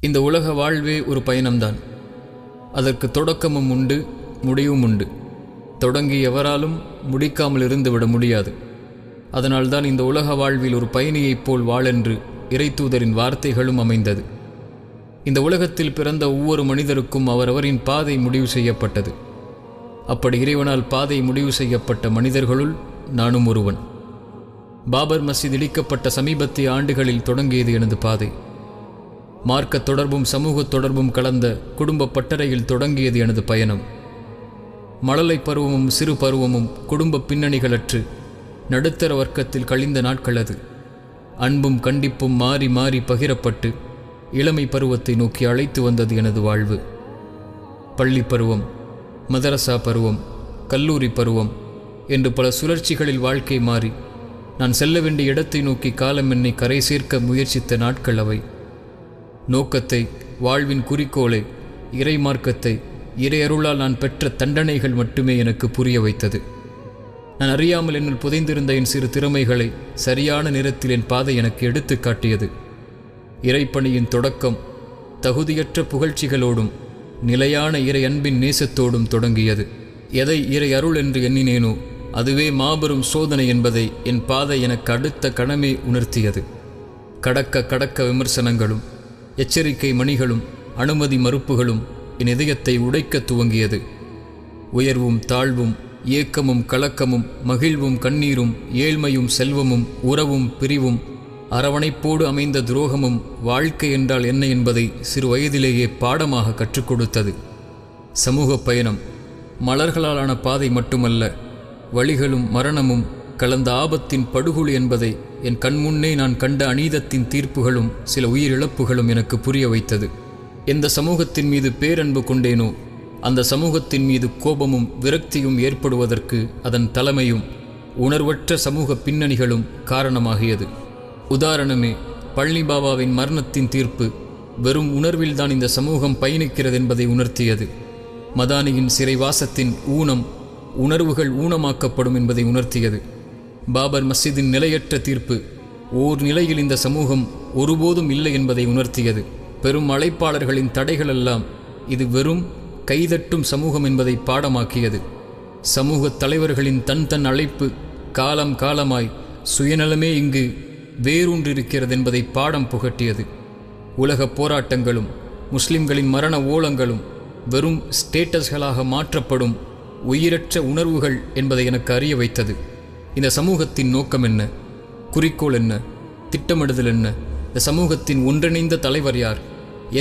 இந்த உலக வாழ்வே ஒரு பயணம்தான். அதற்கு தொடக்கமும் உண்டு, முடிவும் உண்டு. தொடங்கி எவராலும் முடிக்காமல் இருந்துவிட முடியாது. அதனால்தான் இந்த உலக வாழ்வில் ஒரு பயணியைப் போல் வாழென்று இறைத்தூதரின் வார்த்தைகளும் அமைந்தது. இந்த உலகத்தில் பிறந்த ஒவ்வொரு மனிதருக்கும் அவரவரின் பாதை முடிவு செய்யப்பட்டது. அப்படி இறைவனால் பாதை முடிவு செய்யப்பட்ட மனிதர்களுள் நானும் ஒருவன். பாபர் மஸ்ஜித் இடிக்கப்பட்ட சமீபத்திய ஆண்டுகளில் தொடங்கியது எனது பாதை. மார்க்க தொடர்பும் சமூக தொடர்பும் கலந்த குடும்ப பட்டறையில் தொடங்கியது எனது பயணம். மழலை பருவமும் சிறு பருவமும் குடும்ப பின்னணிகளற்று நடுத்தர வர்க்கத்தில் கழிந்த நாட்கள் அது. அன்பும் கண்டிப்பும் மாறி மாறி பகிரப்பட்டு இளமை பருவத்தை நோக்கி அழைத்து வந்தது எனது வாழ்வு. பள்ளி பருவம், மதரசா பருவம், கல்லூரி பருவம் என்று பல சுழற்சிகளில் வாழ்க்கை மாறி நான் செல்ல வேண்டிய இடத்தை நோக்கி காலம் என்னை கரை சேர்க்க முயற்சித்த நாட்கள் அவை. நோக்கத்தை, வாழ்வின் குறிக்கோளை, இறை மார்க்கத்தை, இறையருளால் நான் பெற்ற தண்டனைகள் மட்டுமே எனக்கு புரிய வைத்தது. நான் அறியாமல் என்னுள் புதைந்திருந்த என் சிறு திறமைகளை சரியான நேரத்தில் என் பாதை எனக்கு எடுத்து காட்டியது. இறைப்பணியின் தொடக்கம் தகுதியற்ற புகழ்ச்சிகளோடும் நிலையான இறை அன்பின் நேசத்தோடும் தொடங்கியது. எதை இறை அருள் என்று எண்ணினேனோ அதுவே மாபெரும் சோதனை என்பதை என் பாதை எனக்கு அடுத்த கணமே உணர்த்தியது. கடக்க கடக்க விமர்சனங்களும் எச்சரிக்கை மணிகளும் அனுமதி மறுப்புகளும் என் இதயத்தை உடைக்க துவங்கியது. உயர்வும் தாழ்வும், ஏக்கமும் கலக்கமும், மகிழ்வும் கண்ணீரும், ஏழ்மையும் செல்வமும், உறவும் பிரிவும், அரவணைப்போடு அமைந்த துரோகமும் வாழ்க்கை என்றால் என்ன என்பதை சிறு வயதிலேயே பாடமாக கற்றுக் கொடுத்தது. சமூக பயணம் மலர்களாலான பாதை மட்டுமல்ல, வழிகளும் மரணமும் கலந்த ஆபத்தின் படுகொலி என்பதை என் கண்முன்னே நான் கண்ட அநீதத்தின் தீர்ப்புகளும் சில உயிரிழப்புகளும் எனக்கு புரிய வைத்தது. எந்த சமூகத்தின் மீது பேரன்பு கொண்டேனோ அந்த சமூகத்தின் மீது கோபமும் விரக்தியும் ஏற்படுவதற்கு அதன் தலைமையும் உணர்வற்ற சமூக பின்னணிகளும் காரணமாகியது. உதாரணமே, பழனி பாபாவின் மரணத்தின் தீர்ப்பு வெறும் உணர்வில்தான் இந்த சமூகம் பயணிக்கிறது என்பதை உணர்த்தியது. மதானியின் சிறைவாசத்தின் ஊனம் உணர்வுகள் ஊனமாக்கப்படும் என்பதை உணர்த்தியது. பாபர் மஸ்ஜிதின் நிலையற்ற தீர்ப்பு ஓர் நிலையில் இந்த சமூகம் ஒருபோதும் இல்லை என்பதை உணர்த்தியது. பெரும் அழைப்பாளர்களின் தடைகளெல்லாம் இது வெறும் கைதட்டும் சமூகம் என்பதை பாடமாக்கியது. சமூக தலைவர்களின் தன் அழைப்பு காலம் காலமாய் சுயநலமே இங்கு வேரூன்றிருக்கிறது என்பதை பாடம் புகட்டியது. உலக போராட்டங்களும் முஸ்லிம்களின் மரண ஓலங்களும் வெறும் ஸ்டேட்டஸ்களாக மாற்றப்படும் உயிரற்ற உணர்வுகள் என்பதை எனக்கு அறிய வைத்தது. இந்த சமூகத்தின் நோக்கம் என்ன, குறிக்கோள் என்ன, திட்டமிடுதல் என்ன, இந்த சமூகத்தின் ஒன்றிணைந்த தலைவர் யார்,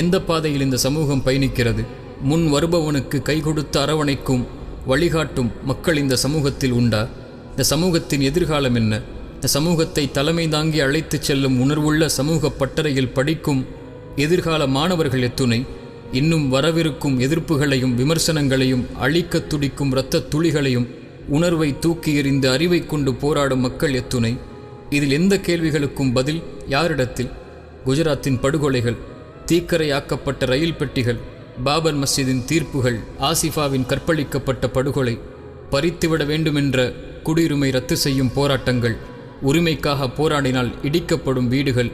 எந்த பாதையில் இந்த சமூகம் பயணிக்கிறது, முன் வருபவனுக்கு கை கொடுத்து அரவணைக்கும் வழிகாட்டும் மக்கள் இந்த சமூகத்தில் உண்டா, இந்த சமூகத்தின் எதிர்காலம் என்ன, இந்த சமூகத்தை தலைமை தாங்கி அழைத்துச் செல்லும் உணர்வுள்ள சமூக பட்டறையில் படிக்கும் எதிர்கால மாணவர்கள் எத்துணை, இன்னும் வரவிருக்கும் எதிர்ப்புகளையும் விமர்சனங்களையும் அழிக்க துடிக்கும் இரத்த துளிகளையும் உணர்வை தூக்கி எறிந்து அறிவை கொண்டு போராடும் மக்கள் எத்துணை. இதில் எந்த கேள்விகளுக்கும் பதில் யாரிடத்தில்? குஜராத்தின் படுகொலைகள், தீக்கரையாக்கப்பட்ட ரயில் பெட்டிகள், பாபர் மஸ்ஜிதின் தீர்ப்புகள், ஆசிஃபாவின் கற்பழிக்கப்பட்ட படுகொலை, பறித்துவிட வேண்டுமென்ற குடியுரிமை ரத்து செய்யும் போராட்டங்கள், உரிமைக்காக போராடினால் இடிக்கப்படும் வீடுகள்,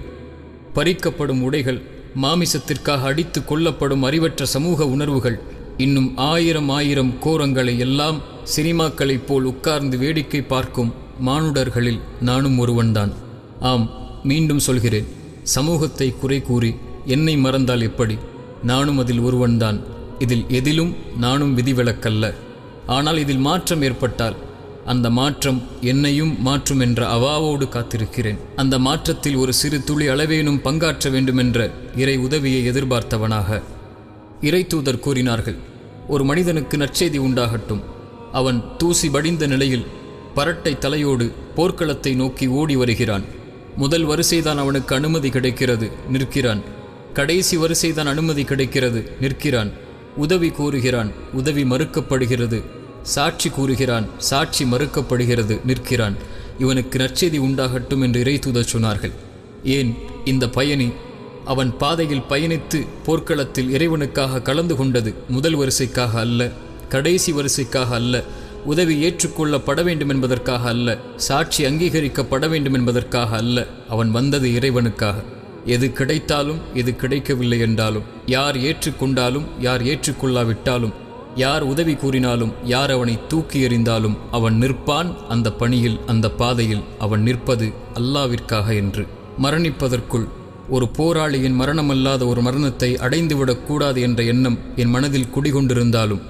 பறிக்கப்படும் உடைகள், மாமிசத்திற்காக அடித்து கொல்லப்படும் அறிவற்ற சமூக உணர்வுகள், இன்னும் ஆயிரம் கோரங்களை எல்லாம் சினிமாக்களைப் போல் உட்கார்ந்து வேடிக்கை பார்க்கும் மானுடர்களில் நானும் ஒருவன்தான். ஆம், மீண்டும் சொல்கிறேன், சமூகத்தை குறை கூறி என்னை மறந்தால் எப்படி? நானும் அதில் ஒருவன்தான். இதில் எதிலும் நானும் விதிவிலக்கல்ல. ஆனால் இதில் மாற்றம் ஏற்பட்டால் அந்த மாற்றம் என்னையும் மாற்றும் என்ற அவாவோடு காத்திருக்கிறேன். அந்த மாற்றத்தில் ஒரு சிறு துளி அளவேனும் பங்காற்ற வேண்டுமென்ற இறை உதவியை எதிர்பார்த்தவனாக. இறை தூதர் கூறினார்கள், ஒரு மனிதனுக்கு நற்செய்தி உண்டாகட்டும். அவன் தூசி படிந்த நிலையில் பரட்டை தலையோடு போர்க்களத்தை நோக்கி ஓடி வருகிறான். முதல் வரிசைதான் அவனுக்கு அனுமதி கிடைக்கிறது, நிற்கிறான். கடைசி வரிசைதான் அனுமதி கிடைக்கிறது, நிற்கிறான். உதவி கூறுகிறான், உதவி மறுக்கப்படுகிறது. சாட்சி கூறுகிறான், சாட்சி மறுக்கப்படுகிறது, நிற்கிறான். இவனுக்கு நற்செய்தி உண்டாகட்டும் என்று இறைதூதர் சொன்னார்கள். ஏன் இந்த பயணி அவன் பாதையில் பயணித்து போர்க்களத்தில் இறைவனுக்காக கலந்து கொண்டது முதல் வரிசைக்காக அல்ல, கடைசி வரிசைக்காக அல்ல, உதவி ஏற்றுக்கொள்ளப்பட வேண்டும் என்பதற்காக அல்ல, சாட்சி அங்கீகரிக்கப்பட வேண்டும் என்பதற்காக அல்ல. அவன் வந்தது இறைவனுக்காக. எது கிடைத்தாலும் எது கிடைக்கவில்லை என்றாலும், யார் ஏற்றுக்கொண்டாலும் யார் ஏற்றுக்கொள்ளாவிட்டாலும், யார் உதவி கூறினாலும் யார் அவனை தூக்கி எறிந்தாலும் அவன் நிற்பான் அந்த பணியில், அந்த பாதையில் அவன் நிற்பது அல்லாவிற்காக என்று. மரணிப்பதற்குள் ஒரு போராளியின் மரணமல்லாத ஒரு மரணத்தை அடைந்துவிடக்கூடாது என்ற எண்ணம் என் மனதில் குடிகொண்டிருந்தாலும்,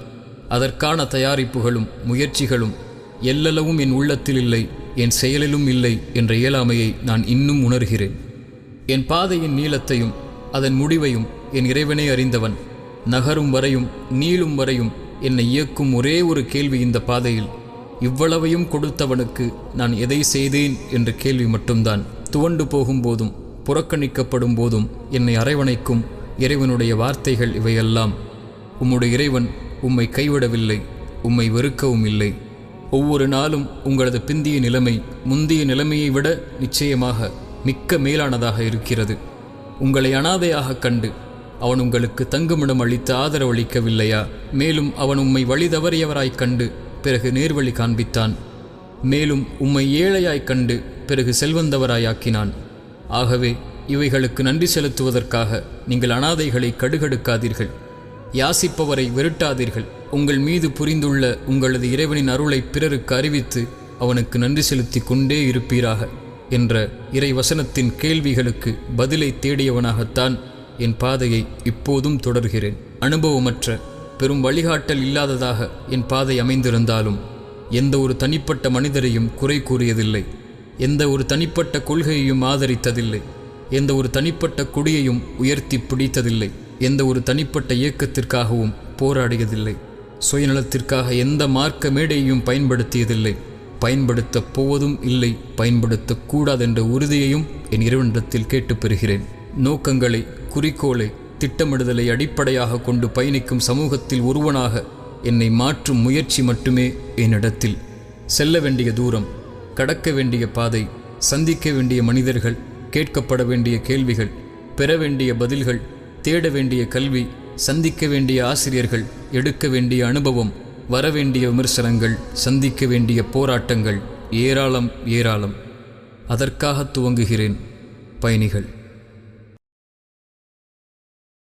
அதற்கான தயாரிப்புகளும் முயற்சிகளும் எல்லளவும் என் உள்ளத்தில் இல்லை, என் செயலிலும் இல்லை என்ற இயலாமையை நான் இன்னும் உணர்கிறேன். என் பாதையின் நீளத்தையும் அதன் முடிவையும் என் இறைவனே அறிந்தவன். நகரும் வரையும் நீளும் வரையும் என்னை இயக்கும் ஒரே ஒரு கேள்வி இந்த பாதையில், இவ்வளவையும் கொடுத்தவனுக்கு நான் எதை செய்தேன் என்ற கேள்வி மட்டும்தான். துவண்டு போகும்போதும் புறக்கணிக்கப்படும் போதும் என்னை அரவணைக்கும் இறைவனுடைய வார்த்தைகள் இவையெல்லாம். உம்முடைய இறைவன் உம்மை கைவிடவில்லை, உம்மை வெறுக்கவும் இல்லை. ஒவ்வொரு நாளும் உங்களது பிந்திய நிலைமை முந்திய நிலைமையை விட நிச்சயமாக மிக்க மேலானதாக இருக்கிறது. உங்களை அனாதையாக கண்டு அவன் உங்களுக்கு தங்குமிடம் அளித்து ஆதரவளிக்கவில்லையா? மேலும் அவன் உம்மை வழி தவறியவராய்க் கண்டு பிறகு நேர்வழி காண்பித்தான். மேலும் உம்மை ஏழையாய்க் கண்டு பிறகு செல்வந்தவராயாக்கினான். ஆகவே இவைகளுக்கு நன்றி செலுத்துவதற்காக நீங்கள் அனாதைகளை கடுகடுக்காதீர்கள், யாசிப்பவரை வெறுட்டாதீர்கள். உங்கள் மீது புரிந்துள்ள உங்களது இறைவனின் அருளை பிறருக்கு அறிவித்து அவனுக்கு நன்றி செலுத்தி கொண்டே இருப்பீராக என்ற இறை வசனத்தின் கேள்விகளுக்கு பதிலை தேடியவனாகத்தான் என் பாதையை இப்போதும் தொடர்கிறேன். அனுபவமற்ற பெரும் வழிகாட்டல் இல்லாததாக என் பாதை அமைந்திருந்தாலும் எந்த ஒரு தனிப்பட்ட மனிதரையும் குறை கூறியதில்லை, எந்த ஒரு தனிப்பட்ட கொள்கையையும் ஆதரித்ததில்லை, எந்த ஒரு தனிப்பட்ட கொடியையும் உயர்த்தி பிடித்ததில்லை, எந்த ஒரு தனிப்பட்ட இயக்கத்திற்காகவும் போராடியதில்லை, சுயநலத்திற்காக எந்த மார்க்க மேடையையும் பயன்படுத்தியதில்லை, பயன்படுத்தப் போவதும் இல்லை, பயன்படுத்தக்கூடாதென்ற உறுதியையும் என் இறைவனிடத்தில் கேட்டு பெறுகிறேன். நோக்கங்களை, குறிக்கோளை, திட்டமிடுதலை அடிப்படையாக கொண்டு பயணிக்கும் சமூகத்தில் ஒருவனாக என்னை மாற்றும் முயற்சி மட்டுமே என்னிடத்தில். செல்ல வேண்டிய தூரம், கடக்க வேண்டிய பாதை, சந்திக்க வேண்டிய மனிதர்கள், கேட்கப்பட வேண்டிய கேள்விகள், பெற வேண்டிய பதில்கள், தேட வேண்டிய கல்வி, சந்திக்க வேண்டிய ஆசிரியர்கள், எடுக்க வேண்டிய அனுபவம், வரவேண்டிய விமர்சனங்கள், சந்திக்க வேண்டிய போராட்டங்கள் ஏராளம் ஏராளம். அதற்காக துவங்குகிறேன் பயணிகள்.